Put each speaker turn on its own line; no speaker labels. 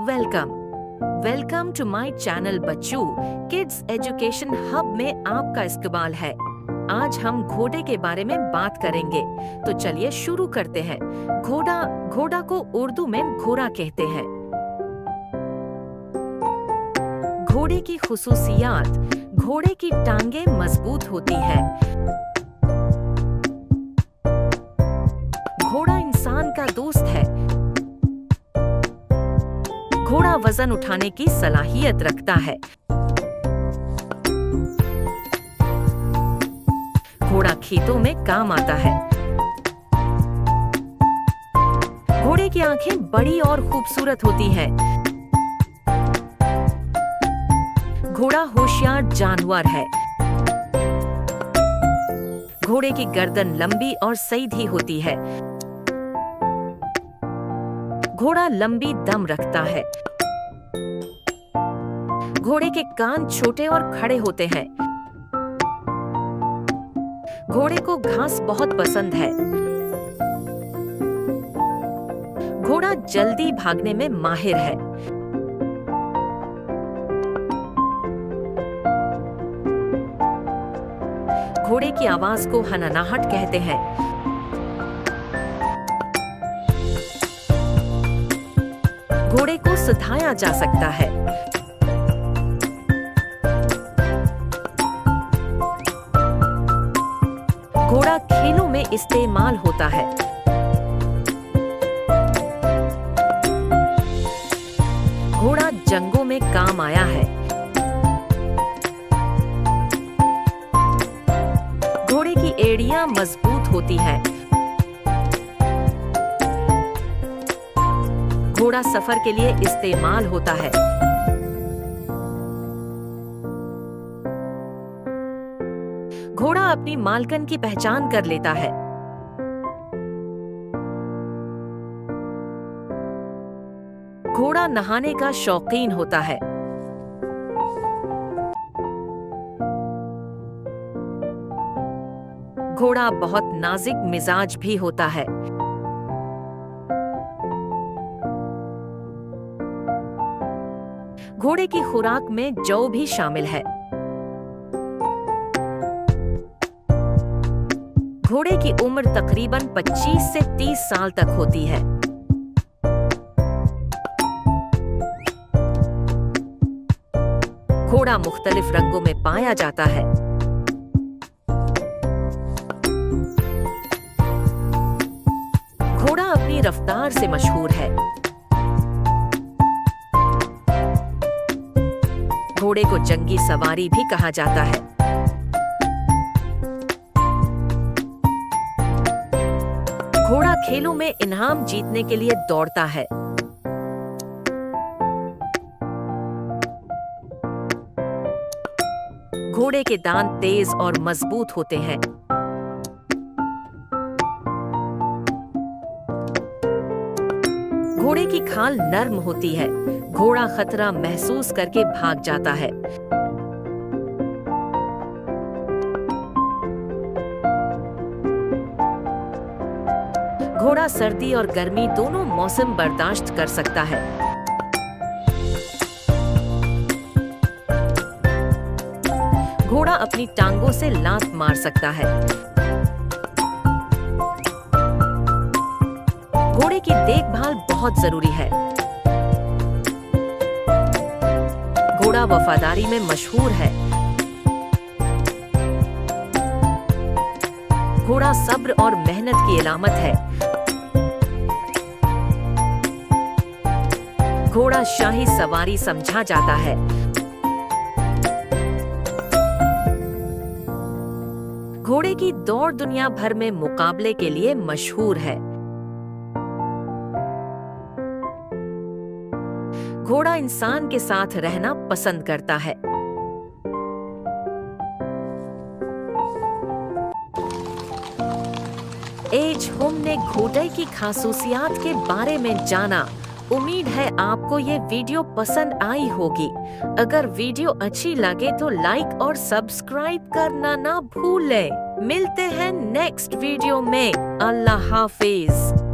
Welcome welcome to my channel Bachchu kids education hub में आपका इस्तकबाल है। आज हम घोड़े के बारे में बात करेंगे, तो चलिए शुरू करते हैं। घोड़ा को उर्दू में घोड़ा कहते हैं। घोड़े की खुसूसियात: घोड़े की टांगें मजबूत होती है। घोड़ा इंसान का दोस्त है। घोड़ा वजन उठाने की सलाहियत रखता है। घोड़ा खेतों में काम आता है। घोड़े की आंखें बड़ी और खूबसूरत होती हैं। घोड़ा होशियार जानवर है। घोड़े की गर्दन लंबी और सीधी होती है। घोड़ा लंबी दम रखता है। घोड़े के कान छोटे और खड़े होते हैं। घोड़े को घास बहुत पसंद है। घोड़ा जल्दी भागने में माहिर है। घोड़े की आवाज को हनहनाहट कहते हैं। घोड़े को सुधाया जा सकता है। घोड़ा खेलों में इस्तेमाल होता है। घोड़ा जंगों में काम आया है। घोड़े की एड़ियां मजबूत होती है। घोड़ा सफर के लिए इस्तेमाल होता है। घोड़ा अपनी मालकन की पहचान कर लेता है। घोड़ा नहाने का शौकीन होता है। घोड़ा बहुत नाजुक मिजाज भी होता है। घोड़े की खुराक में जौ भी शामिल है। घोड़े की उम्र तकरीबन 25 से 30 साल तक होती है। घोड़ा मुख्तलिफ रंगों में पाया जाता है। घोड़ा अपनी रफ्तार से मशहूर है। घोड़े को जंगी सवारी भी कहा जाता है। घोड़ा खेलों में इनाम जीतने के लिए दौड़ता है। घोड़े के दांत तेज और मजबूत होते हैं। घोड़े की खाल नर्म होती है। घोड़ा खतरा महसूस करके भाग जाता है। घोड़ा सर्दी और गर्मी दोनों मौसम बर्दाश्त कर सकता है। घोड़ा अपनी टांगों से लात मार सकता है। घोड़े की देखभाल बहुत जरूरी है। घोड़ा वफादारी में मशहूर है। घोड़ा सब्र और मेहनत की अलामत है। घोड़ा शाही सवारी समझा जाता है। घोड़े की दौड़ दुनिया भर में मुकाबले के लिए मशहूर है। घोड़ा इंसान के साथ रहना पसंद करता है। आज हमने घोड़े की खासूसियात के बारे में जाना। उम्मीद है आपको ये वीडियो पसंद आई होगी। अगर वीडियो अच्छी लगे तो लाइक और सब्सक्राइब करना ना भूलें। मिलते हैं नेक्स्ट वीडियो में। अल्लाह हाफिज।